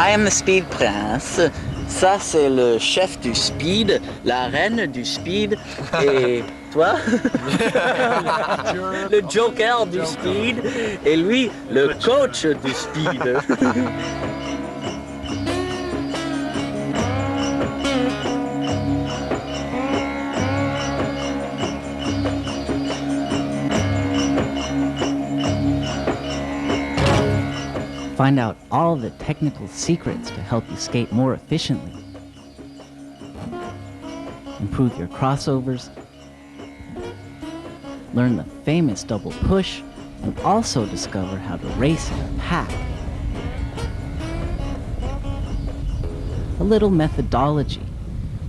I am the Speed Prince. Ça, c'est le chef du speed, la reine du speed. Et toi? Le joker du speed. Et lui, le coach du speed. Find out all the technical secrets to help you skate more efficiently. Improve your crossovers. Learn the famous double push, and also discover how to race in a pack. A little methodology.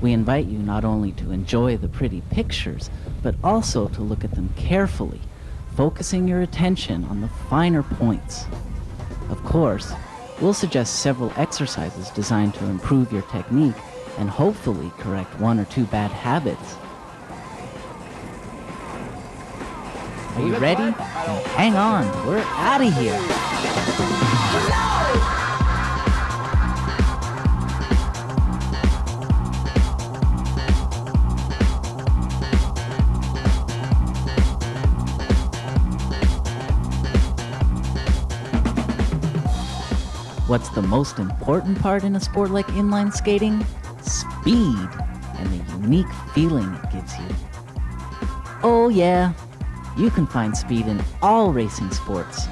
We invite you not only to enjoy the pretty pictures, but also to look at them carefully, focusing your attention on the finer points. Of course, we'll suggest several exercises designed to improve your technique and hopefully correct one or two bad habits. Are you ready? Then hang on, we're out of here. What's the most important part in a sport like inline skating? Speed, and the unique feeling it gives you. Oh yeah, you can find speed in all racing sports.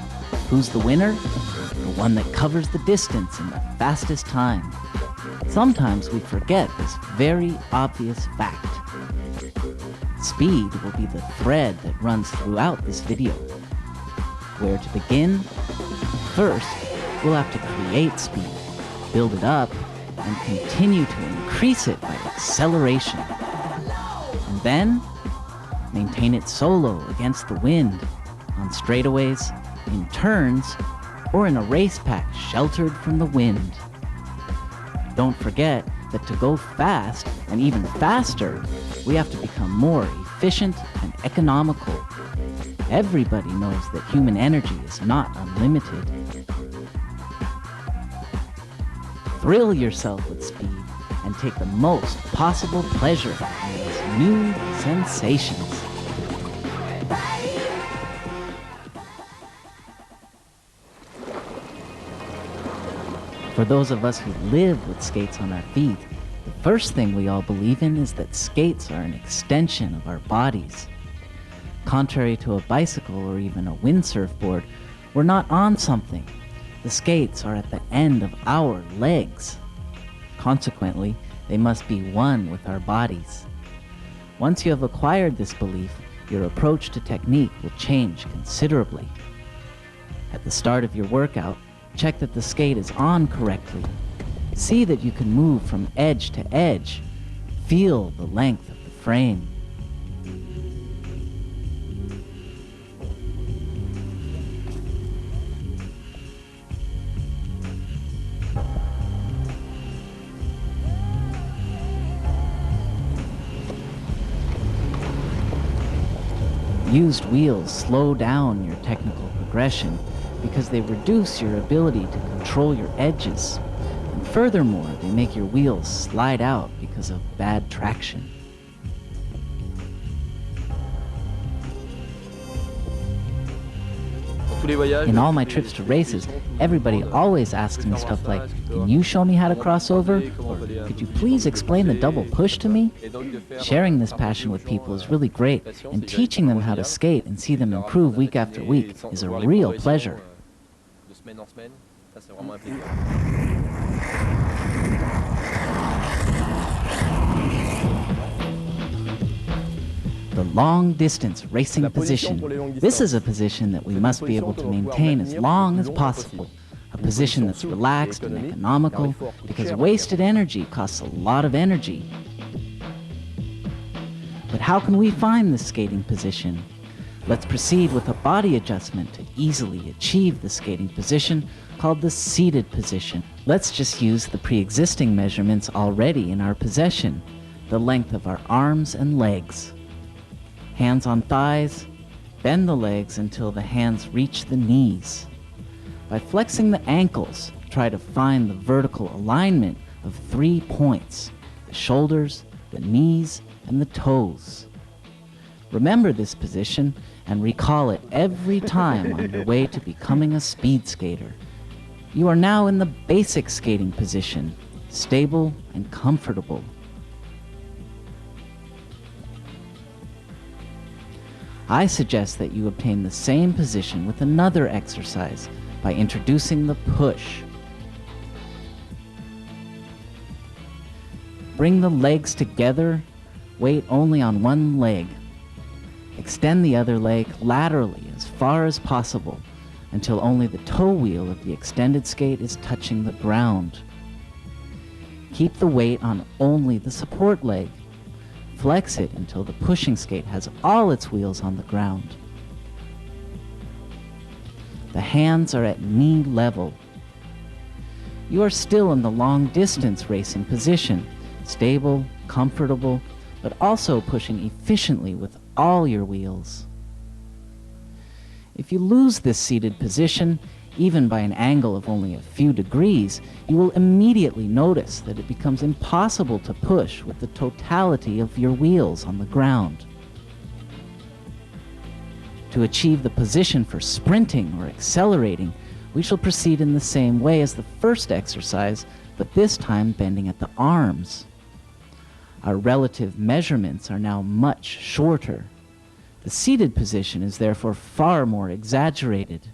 Who's the winner? The one that covers the distance in the fastest time. Sometimes we forget this very obvious fact. Speed will be the thread that runs throughout this video. Where to begin? First, we'll have to create speed, build it up, and continue to increase it by acceleration. And then, maintain it solo against the wind, on straightaways, in turns, or in a race pack sheltered from the wind. Don't forget that to go fast, and even faster, we have to become more efficient and economical. Everybody knows that human energy is not unlimited. Thrill yourself with speed and take the most possible pleasure in these new sensations. For those of us who live with skates on our feet, the first thing we all believe in is that skates are an extension of our bodies. Contrary to a bicycle or even a windsurf board, we're not on something. The skates are at the end of our legs. Consequently, they must be one with our bodies. Once you have acquired this belief, your approach to technique will change considerably. At the start of your workout, check that the skate is on correctly. See that you can move from edge to edge. Feel the length of the frame. Used wheels slow down your technical progression because they reduce your ability to control your edges. And furthermore, they make your wheels slide out because of bad traction. In all my trips to races, everybody always asks me stuff like, "Can you show me how to cross over?" Or, "Could you please explain the double push to me?" Sharing this passion with people is really great, and teaching them how to skate and see them improve week after week is a real pleasure. The long-distance racing position. This is a position that we must be able to maintain as long as possible. A position that's relaxed and economical, because wasted energy costs a lot of energy. But how can we find this skating position? Let's proceed with a body adjustment to easily achieve the skating position called the seated position. Let's just use the pre-existing measurements already in our possession, the length of our arms and legs. Hands on thighs, bend the legs until the hands reach the knees. By flexing the ankles, try to find the vertical alignment of 3 points: the shoulders, the knees, and the toes. Remember this position and recall it every time on your way to becoming a speed skater. You are now in the basic skating position, stable and comfortable. I suggest that you obtain the same position with another exercise by introducing the push. Bring the legs together, weight only on one leg. Extend the other leg laterally as far as possible until only the toe wheel of the extended skate is touching the ground. Keep the weight on only the support leg. Flex it until the pushing skate has all its wheels on the ground. The hands are at knee level. You are still in the long distance racing position, stable, comfortable, but also pushing efficiently with all your wheels. If you lose this seated position, even by an angle of only a few degrees, you will immediately notice that it becomes impossible to push with the totality of your wheels on the ground. To achieve the position for sprinting or accelerating, we shall proceed in the same way as the first exercise, but this time bending at the arms. Our relative measurements are now much shorter. The seated position is therefore far more exaggerated.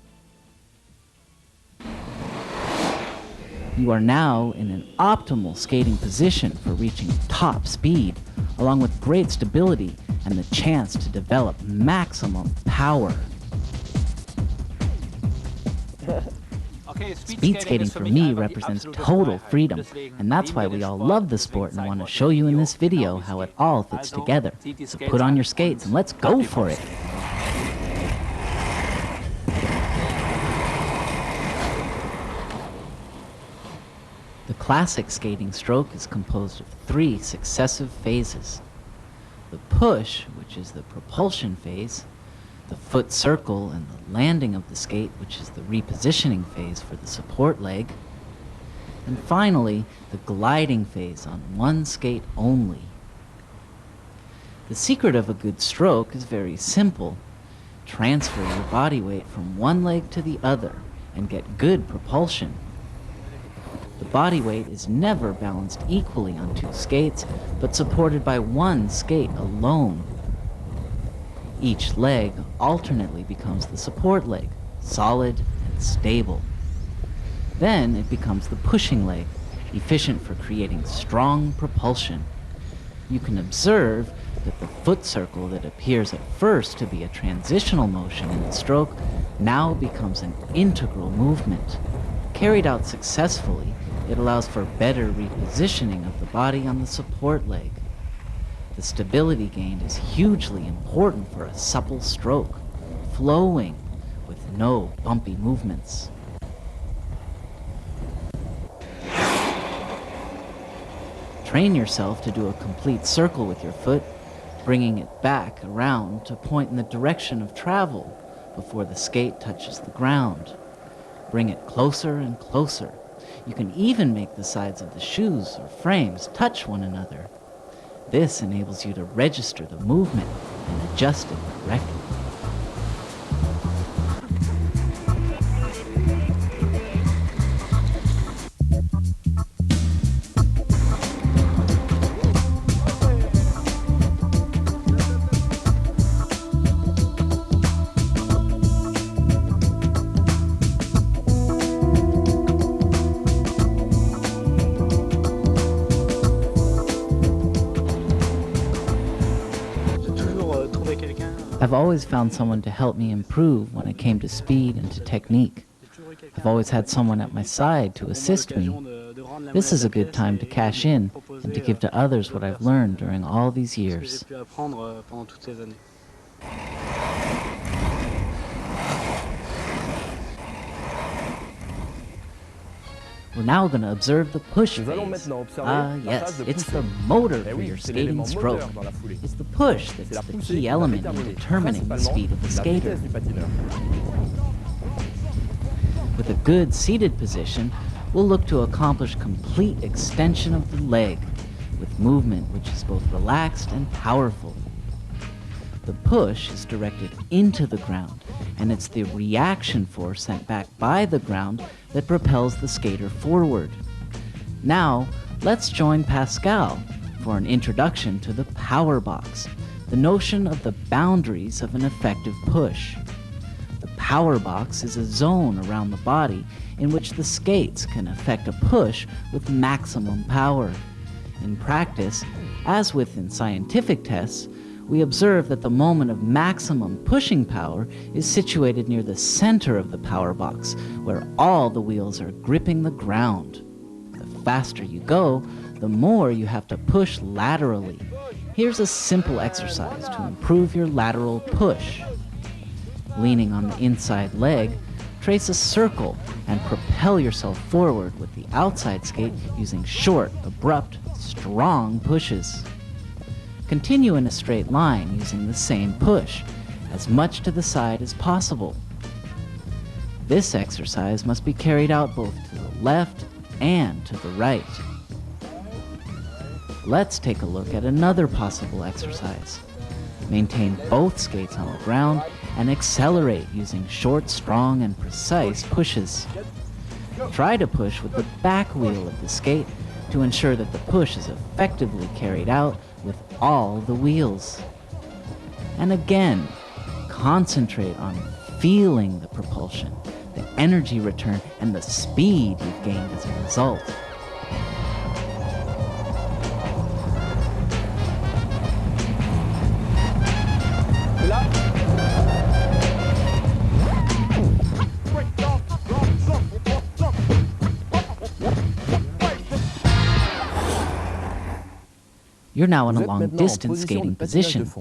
You are now in an optimal skating position for reaching top speed, along with great stability and the chance to develop maximum power. Speed skating for me represents total freedom, and that's why we all love the sport and want to show you in this video how it all fits together. So put on your skates and let's go for it! The classic skating stroke is composed of 3 successive phases. The push, which is the propulsion phase, the foot circle and the landing of the skate, which is the repositioning phase for the support leg, and finally, the gliding phase on one skate only. The secret of a good stroke is very simple. Transfer your body weight from one leg to the other and get good propulsion. The body weight is never balanced equally on 2 skates, but supported by one skate alone. Each leg alternately becomes the support leg, solid and stable. Then it becomes the pushing leg, efficient for creating strong propulsion. You can observe that the foot circle that appears at first to be a transitional motion in the stroke now becomes an integral movement. Carried out successfully, it allows for better repositioning of the body on the support leg. The stability gained is hugely important for a supple stroke, flowing with no bumpy movements. Train yourself to do a complete circle with your foot, bringing it back around to point in the direction of travel before the skate touches the ground. Bring it closer and closer. You can even make the sides of the shoes or frames touch one another. This enables you to register the movement and adjust it correctly. I've always found someone to help me improve when it came to speed and to technique. I've always had someone at my side to assist me. This is a good time to cash in and to give to others what I've learned during all these years. We're now going to observe the push phase. Yes, it's the motor for your skating stroke. It's the push that's the key element in determining the speed of the skater. With a good seated position, we'll look to accomplish complete extension of the leg with movement which is both relaxed and powerful. The push is directed into the ground, and it's the reaction force sent back by the ground that propels the skater forward. Now, let's join Pascal for an introduction to the power box, the notion of the boundaries of an effective push. The power box is a zone around the body in which the skates can effect a push with maximum power. In practice, as with in scientific tests, we observe that the moment of maximum pushing power is situated near the center of the power box, where all the wheels are gripping the ground. The faster you go, the more you have to push laterally. Here's a simple exercise to improve your lateral push. Leaning on the inside leg, trace a circle and propel yourself forward with the outside skate using short, abrupt, strong pushes. Continue in a straight line using the same push, as much to the side as possible. This exercise must be carried out both to the left and to the right. Let's take a look at another possible exercise. Maintain both skates on the ground and accelerate using short, strong, and precise pushes. Try to push with the back wheel of the skate to ensure that the push is effectively carried out with all the wheels. And again, concentrate on feeling the propulsion, the energy return, and the speed you've gained as a result. You're now in a long-distance skating position,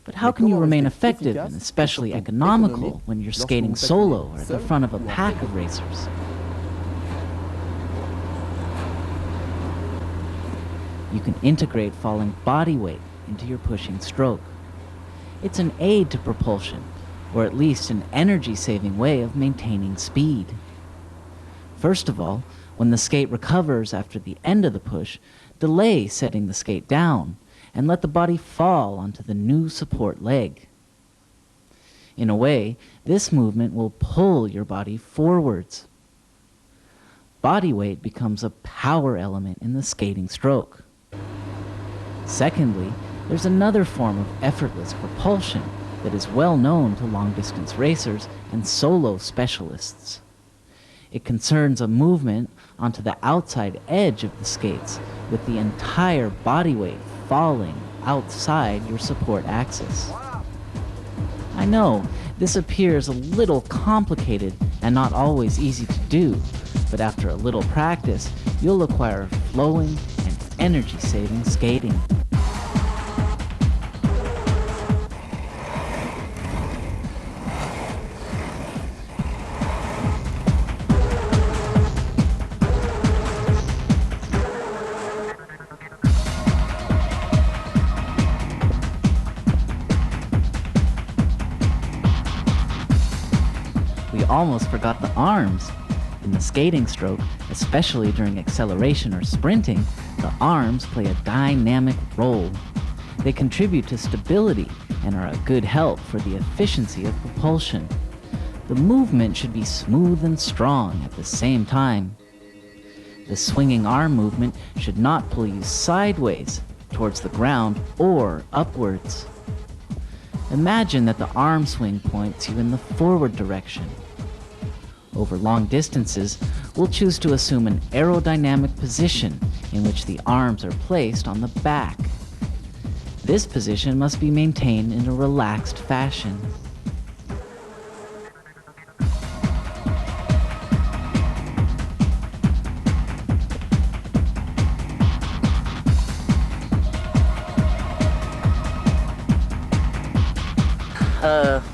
but how can you remain effective and especially economical when you're skating solo or at the front of a pack of racers? You can integrate falling body weight into your pushing stroke. It's an aid to propulsion, or at least an energy-saving way of maintaining speed. First of all, when the skate recovers after the end of the push, delay setting the skate down and let the body fall onto the new support leg. In a way, this movement will pull your body forwards. Body weight becomes a power element in the skating stroke. Secondly, there's another form of effortless propulsion that is well known to long-distance racers and solo specialists. It concerns a movement onto the outside edge of the skates with the entire body weight falling outside your support axis. I know, this appears a little complicated and not always easy to do, but after a little practice, you'll acquire flowing and energy-saving skating. We almost forgot the arms. In the skating stroke, especially during acceleration or sprinting, the arms play a dynamic role. They contribute to stability and are a good help for the efficiency of propulsion. The movement should be smooth and strong at the same time. The swinging arm movement should not pull you sideways towards the ground or upwards. Imagine that the arm swing points you in the forward direction. Over long distances, we'll choose to assume an aerodynamic position in which the arms are placed on the back. This position must be maintained in a relaxed fashion.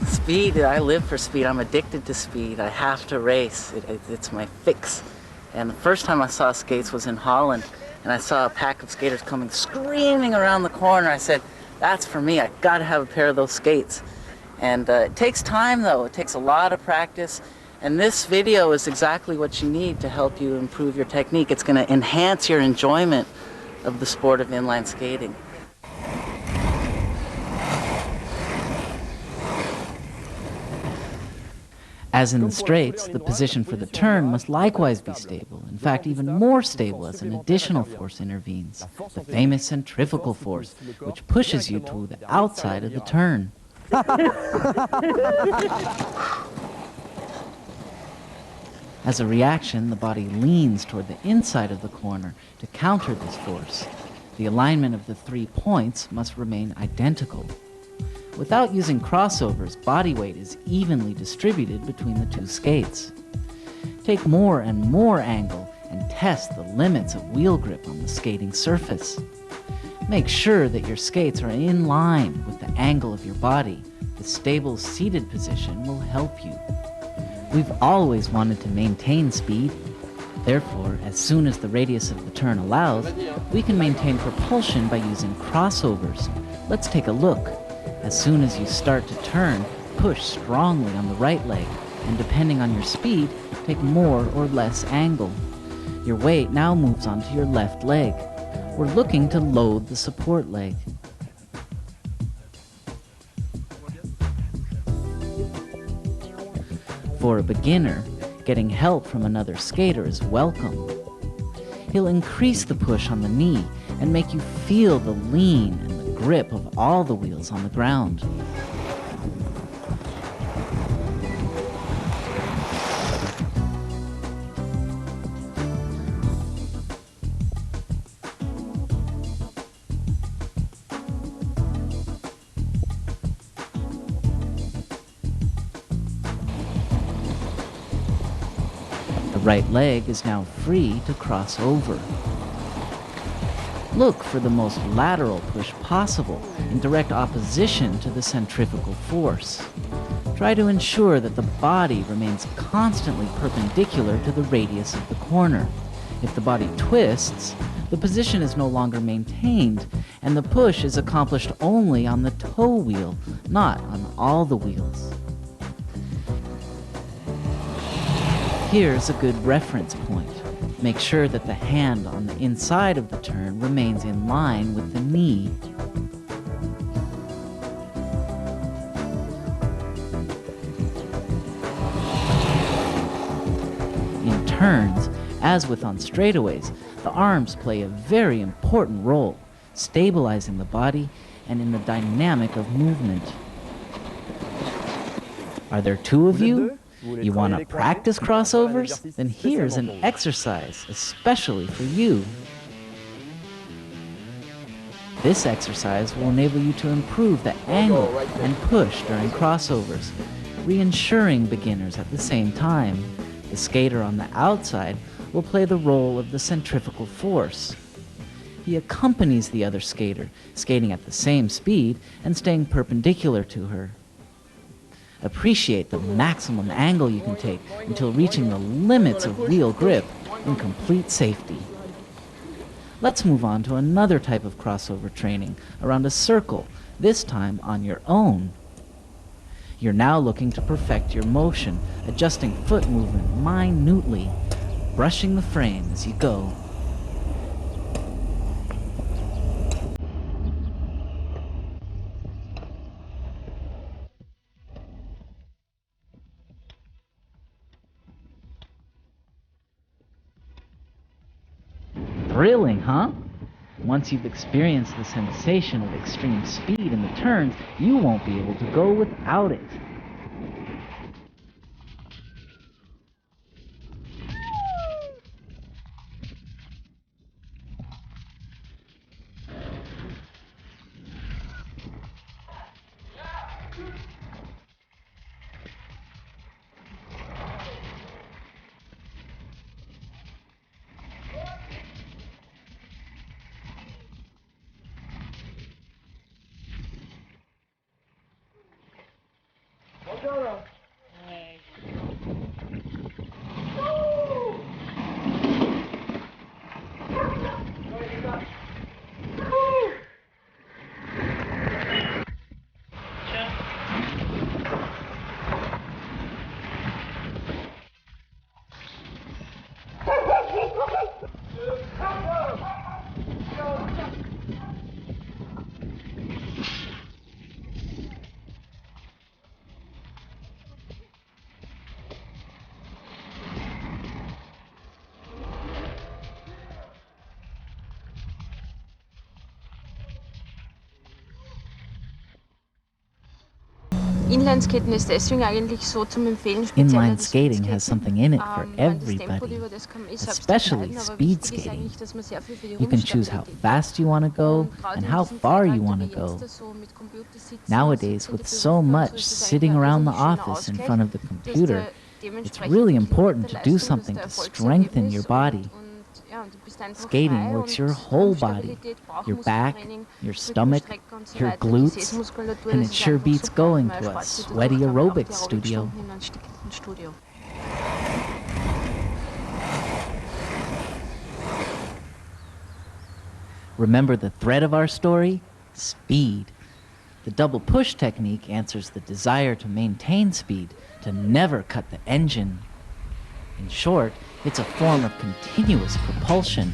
Speed, I live for speed. I'm addicted to speed. I have to race. It's my fix. And the first time I saw skates was in Holland, and I saw a pack of skaters coming screaming around the corner. I said, that's for me. I gotta have a pair of those skates. And it takes time though. It takes a lot of practice, And this video is exactly what you need to help you improve your technique. It's going to enhance your enjoyment of the sport of inline skating. As in the straights, the position for the turn must likewise be stable, in fact even more stable as an additional force intervenes, the famous centrifugal force, which pushes you to the outside of the turn. As a reaction, the body leans toward the inside of the corner to counter this force. The alignment of the 3 points must remain identical. Without using crossovers, body weight is evenly distributed between the 2 skates. Take more and more angle and test the limits of wheel grip on the skating surface. Make sure that your skates are in line with the angle of your body. The stable seated position will help you. We've always wanted to maintain speed. Therefore, as soon as the radius of the turn allows, we can maintain propulsion by using crossovers. Let's take a look. As soon as you start to turn, push strongly on the right leg, and depending on your speed, take more or less angle. Your weight now moves onto your left leg. We're looking to load the support leg. For a beginner, getting help from another skater is welcome. He'll increase the push on the knee and make you feel the lean and the grip of all the wheels on the ground. The right leg is now free to cross over. Look for the most lateral push possible in direct opposition to the centrifugal force. Try to ensure that the body remains constantly perpendicular to the radius of the corner. If the body twists, the position is no longer maintained, and the push is accomplished only on the toe wheel, not on all the wheels. Here's a good reference point. Make sure that the hand on the inside of the turn remains in line with the knee. In turns, as with on straightaways, the arms play a very important role, stabilizing the body and in the dynamic of movement. Are there 2 of you? You want to practice crossovers? Then here's an exercise especially for you. This exercise will enable you to improve the angle and push during crossovers, reassuring beginners at the same time. The skater on the outside will play the role of the centrifugal force. He accompanies the other skater, skating at the same speed and staying perpendicular to her. Appreciate the maximum angle you can take until reaching the limits of wheel grip in complete safety. Let's move on to another type of crossover training around a circle, this time on your own. You're now looking to perfect your motion, adjusting foot movement minutely, brushing the frame as you go. Thrilling, huh? Once you've experienced the sensation of extreme speed in the turns, you won't be able to go without it. Inlineskaten ist deswegen eigentlich so zum Empfehlen, Inline skating has something in it for everybody, especially speed skating. You can choose how fast you want to go and how far you want to go. Nowadays, with so much sitting around the office in front of the computer, it's really important to do something to strengthen your body. Skating works your whole body, your back, your stomach, your glutes, and it sure beats going to a sweaty aerobics studio. Remember the thread of our story? Speed. The double push technique answers the desire to maintain speed, to never cut the engine. In short, it's a form of continuous propulsion.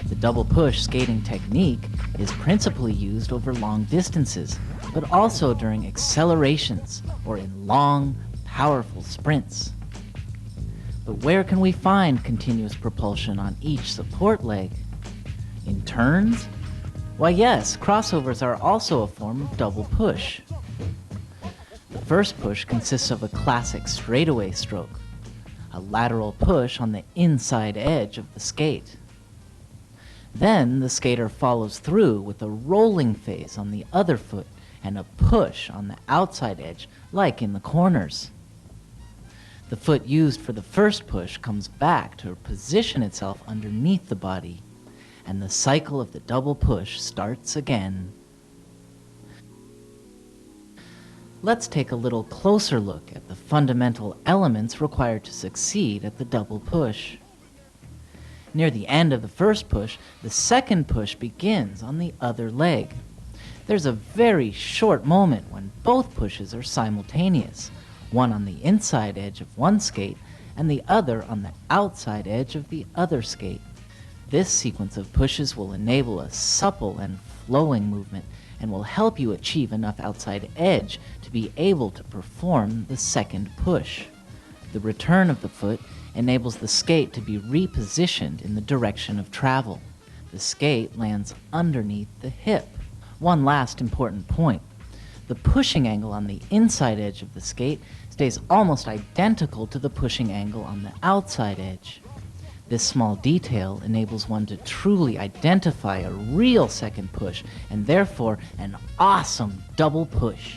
The double push skating technique is principally used over long distances, but also during accelerations or in long, powerful sprints. But where can we find continuous propulsion on each support leg? In turns? Why yes, crossovers are also a form of double push. The first push consists of a classic straightaway stroke, a lateral push on the inside edge of the skate. Then the skater follows through with a rolling phase on the other foot and a push on the outside edge, like in the corners. The foot used for the first push comes back to position itself underneath the body, and the cycle of the double push starts again. Let's take a little closer look at the fundamental elements required to succeed at the double push. Near the end of the first push, the second push begins on the other leg. There's a very short moment when both pushes are simultaneous, one on the inside edge of one skate and the other on the outside edge of the other skate. This sequence of pushes will enable a supple and flowing movement and will help you achieve enough outside edge to be able to perform the second push. The return of the foot enables the skate to be repositioned in the direction of travel. The skate lands underneath the hip. One last important point. The pushing angle on the inside edge of the skate stays almost identical to the pushing angle on the outside edge. This small detail enables one to truly identify a real second push and therefore an awesome double push.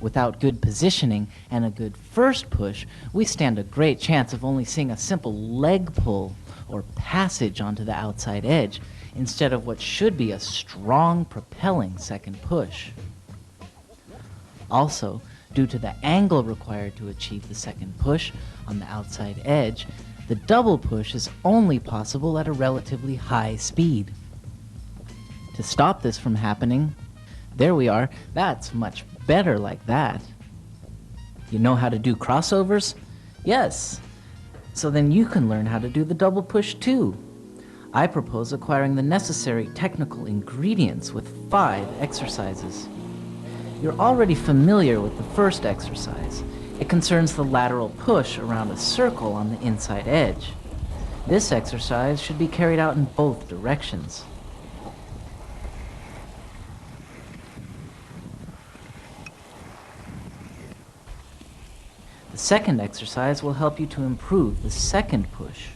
Without good positioning and a good first push, we stand a great chance of only seeing a simple leg pull or passage onto the outside edge instead of what should be a strong propelling second push. Also, due to the angle required to achieve the second push on the outside edge, the double push is only possible at a relatively high speed. To stop this from happening, there we are, that's much better like that. You know how to do crossovers? Yes. So then you can learn how to do the double push too. I propose acquiring the necessary technical ingredients with 5 exercises. You're already familiar with the first exercise. It concerns the lateral push around a circle on the inside edge. This exercise should be carried out in both directions. The second exercise will help you to improve the second push.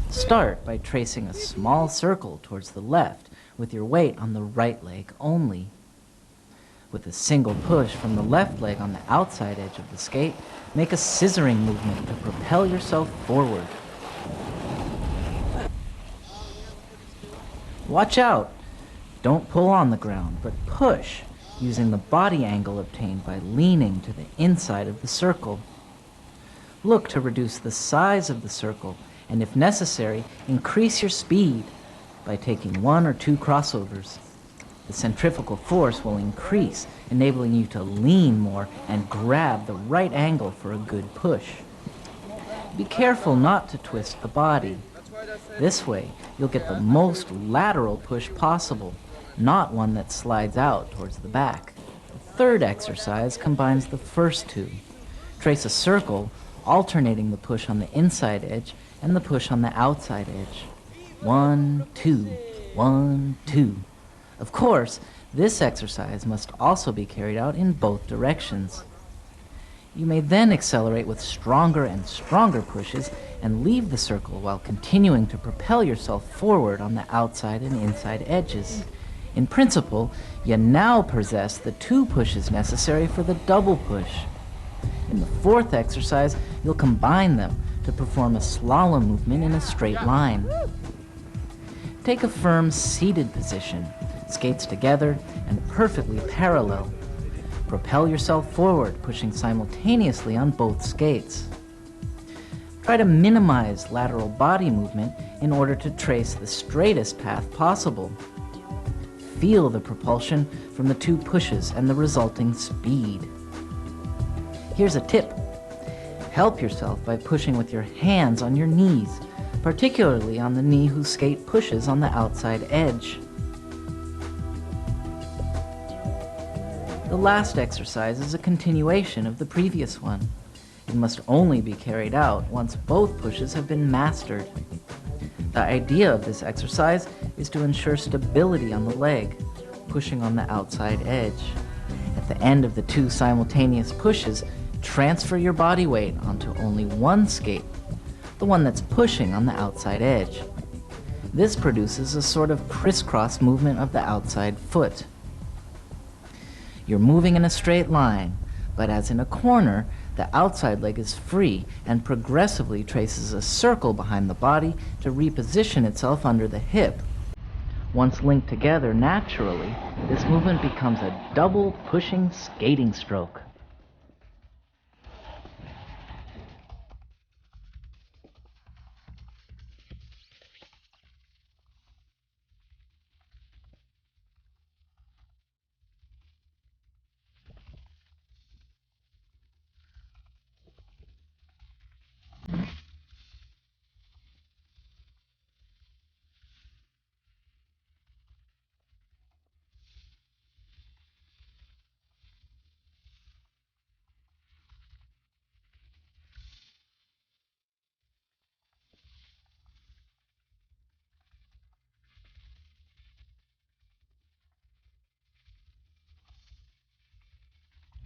Start by tracing a small circle towards the left with your weight on the right leg only. With a single push from the left leg on the outside edge of the skate, make a scissoring movement to propel yourself forward. Watch out! Don't pull on the ground, but push, using the body angle obtained by leaning to the inside of the circle. Look to reduce the size of the circle, and if necessary, increase your speed by taking 1 or 2 crossovers. The centrifugal force will increase, enabling you to lean more and grab the right angle for a good push. Be careful not to twist the body. This way, you'll get the most lateral push possible, not one that slides out towards the back. The third exercise combines the first 2. Trace a circle, alternating the push on the inside edge and the push on the outside edge. 1, 2, 1, 2. Of course, This exercise must also be carried out in both directions. You may then accelerate with stronger and stronger pushes and leave the circle while continuing to propel yourself forward on the outside and inside edges. In principle, you now possess the 2 pushes necessary for the double push. In the 4th exercise, you'll combine them to perform a slalom movement in a straight line. Take a firm seated position, skates together and perfectly parallel. Propel yourself forward, pushing simultaneously on both skates. Try to minimize lateral body movement in order to trace the straightest path possible. Feel the propulsion from the 2 pushes and the resulting speed. Here's a tip. Help yourself by pushing with your hands on your knees, particularly on the knee whose skate pushes on the outside edge. The last exercise is a continuation of the previous one. It must only be carried out once both pushes have been mastered. The idea of this exercise is to ensure stability on the leg, pushing on the outside edge. At the end of the 2 simultaneous pushes, transfer your body weight onto only one skate, the one that's pushing on the outside edge. This produces a sort of crisscross movement of the outside foot. You're moving in a straight line, but as in a corner, the outside leg is free and progressively traces a circle behind the body to reposition itself under the hip. Once linked together naturally, this movement becomes a double pushing skating stroke.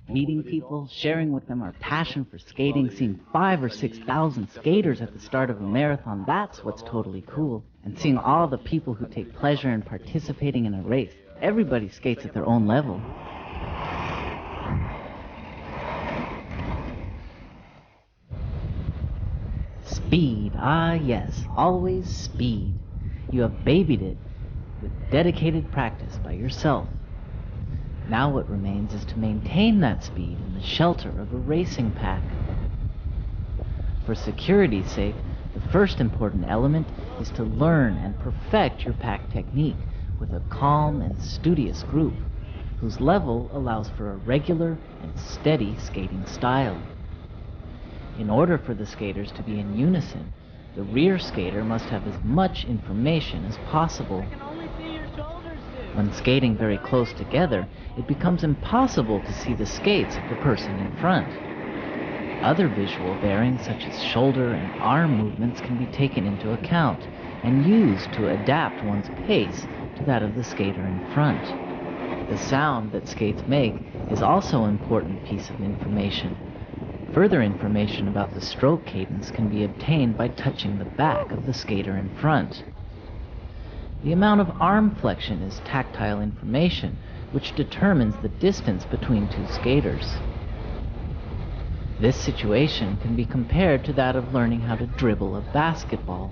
Meeting people, sharing with them our passion for skating, seeing 5,000 or 6,000 skaters at the start of a marathon, that's what's totally cool. And seeing all the people who take pleasure in participating in a race. Everybody skates at their own level. Speed, ah yes, always speed. You have babied it with dedicated practice by yourself. Now what remains is to maintain that speed in the shelter of a racing pack. For security's sake, the first important element is to learn and perfect your pack technique with a calm and studious group, whose level allows for a regular and steady skating style. In order for the skaters to be in unison, the rear skater must have as much information as possible. When skating very close together, it becomes impossible to see the skates of the person in front. Other visual bearings such as shoulder and arm movements can be taken into account and used to adapt one's pace to that of the skater in front. The sound that skates make is also an important piece of information. Further information about the stroke cadence can be obtained by touching the back of the skater in front. The amount of arm flexion is tactile information, which determines the distance between two skaters. This situation can be compared to that of learning how to dribble a basketball.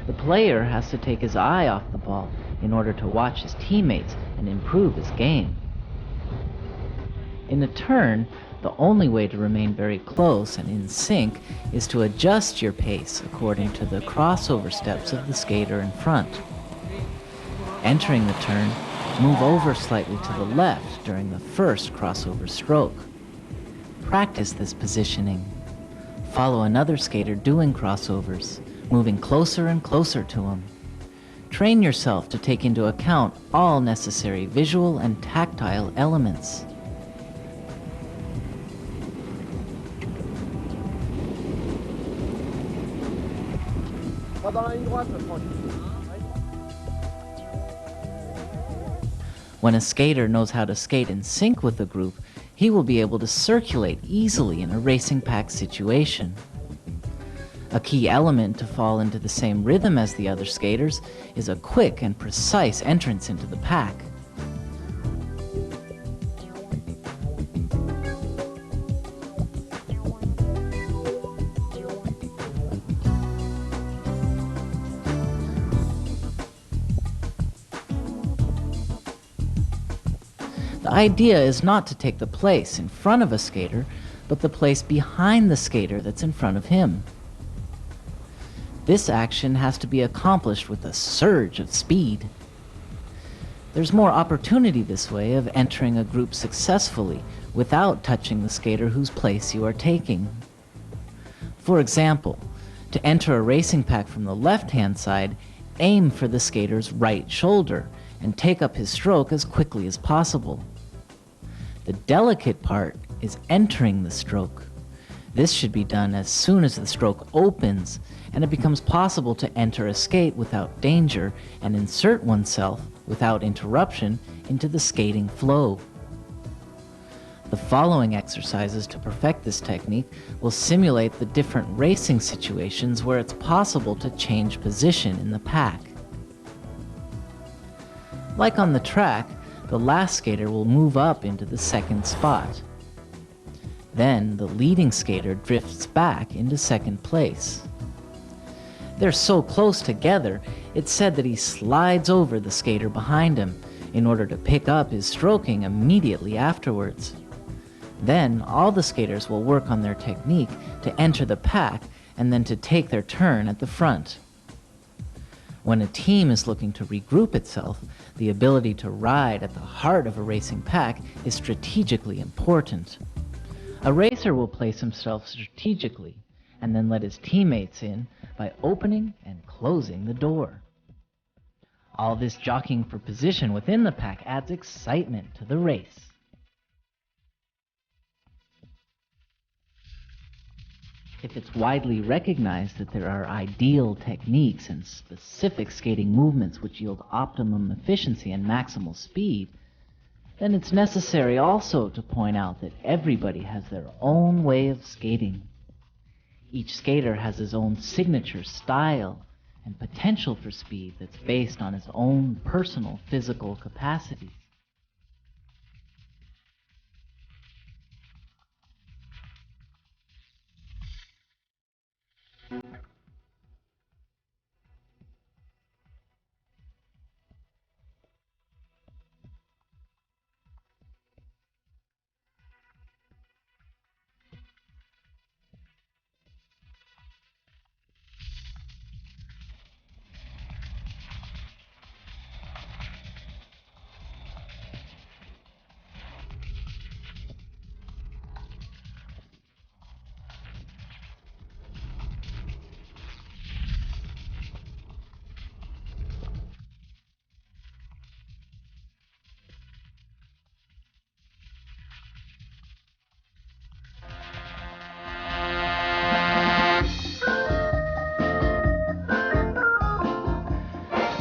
The player has to take his eye off the ball in order to watch his teammates and improve his game. In a turn, the only way to remain very close and in sync is to adjust your pace according to the crossover steps of the skater in front. Entering the turn, move over slightly to the left during the first crossover stroke. Practice this positioning. Follow another skater doing crossovers, moving closer and closer to him. Train yourself to take into account all necessary visual and tactile elements. When a skater knows how to skate in sync with a group, he will be able to circulate easily in a racing pack situation. A key element to fall into the same rhythm as the other skaters is a quick and precise entrance into the pack. The idea is not to take the place in front of a skater, but the place behind the skater that's in front of him. This action has to be accomplished with a surge of speed. There's more opportunity this way of entering a group successfully without touching the skater whose place you are taking. For example, to enter a racing pack from the left-hand side, aim for the skater's right shoulder and take up his stroke as quickly as possible. The delicate part is entering the stroke. This should be done as soon as the stroke opens and it becomes possible to enter a skate without danger and insert oneself without interruption into the skating flow. The following exercises to perfect this technique will simulate the different racing situations where it's possible to change position in the pack. Like on the track, the last skater will move up into the second spot. Then the leading skater drifts back into second place. They're so close together, it's said that he slides over the skater behind him in order to pick up his stroking immediately afterwards. Then all the skaters will work on their technique to enter the pack and then to take their turn at the front. When a team is looking to regroup itself, the ability to ride at the heart of a racing pack is strategically important. A racer will place himself strategically and then let his teammates in by opening and closing the door. All this jockeying for position within the pack adds excitement to the race. If it's widely recognized that there are ideal techniques and specific skating movements which yield optimum efficiency and maximal speed, then it's necessary also to point out that everybody has their own way of skating. Each skater has his own signature style and potential for speed that's based on his own personal physical capacities.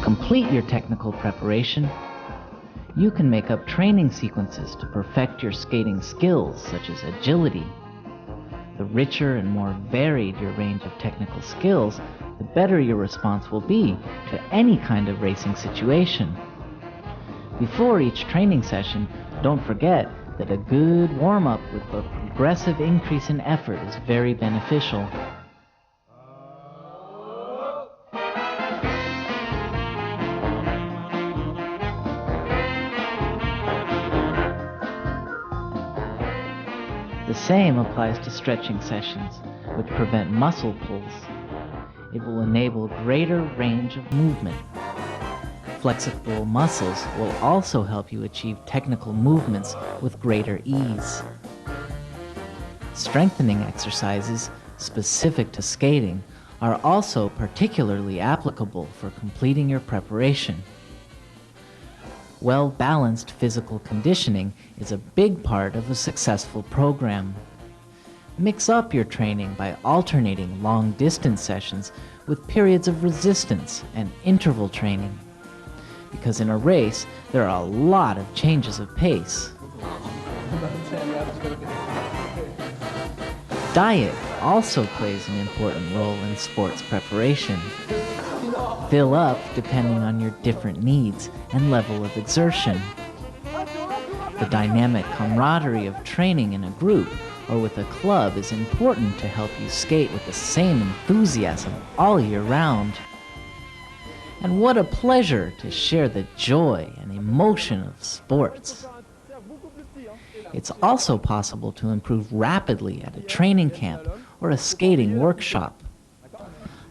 Complete your technical preparation, you can make up training sequences to perfect your skating skills, such as agility. The richer and more varied your range of technical skills, the better your response will be to any kind of racing situation. Before each training session, don't forget that a good warm-up with a progressive increase in effort is very beneficial. The same applies to stretching sessions, which prevent muscle pulls. It will enable greater range of movement. Flexible muscles will also help you achieve technical movements with greater ease. Strengthening exercises specific to skating are also particularly applicable for completing your preparation. Well-balanced physical conditioning is a big part of a successful program. Mix up your training by alternating long-distance sessions with periods of resistance and interval training. because in a race, there are a lot of changes of pace. Diet also plays an important role in sports preparation. Fill up depending on your different needs and level of exertion. The dynamic camaraderie of training in a group or with a club is important to help you skate with the same enthusiasm all year round. And what a pleasure to share the joy and emotion of sports. It's also possible to improve rapidly at a training camp or a skating workshop.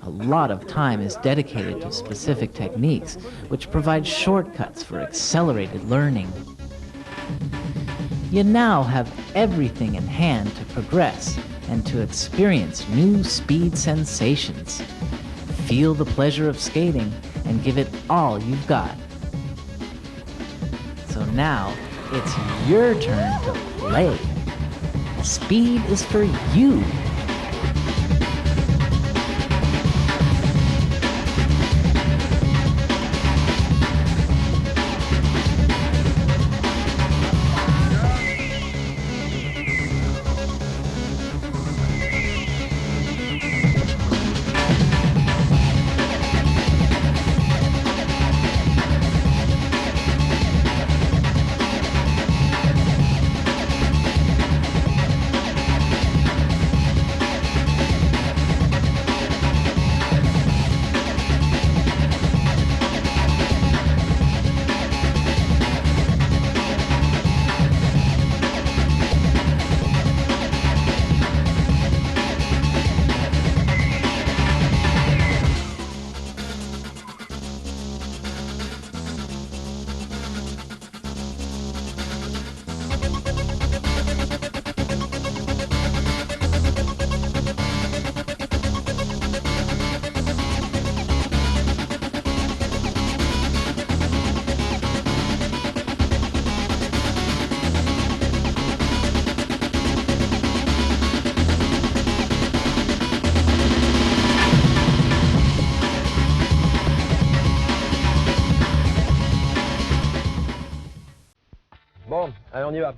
A lot of time is dedicated to specific techniques, which provide shortcuts for accelerated learning. You now have everything in hand to progress and to experience new speed sensations. Feel the pleasure of skating and give it all you've got. So now, it's your turn to play. Speed is for you. Bon, allez, on y va.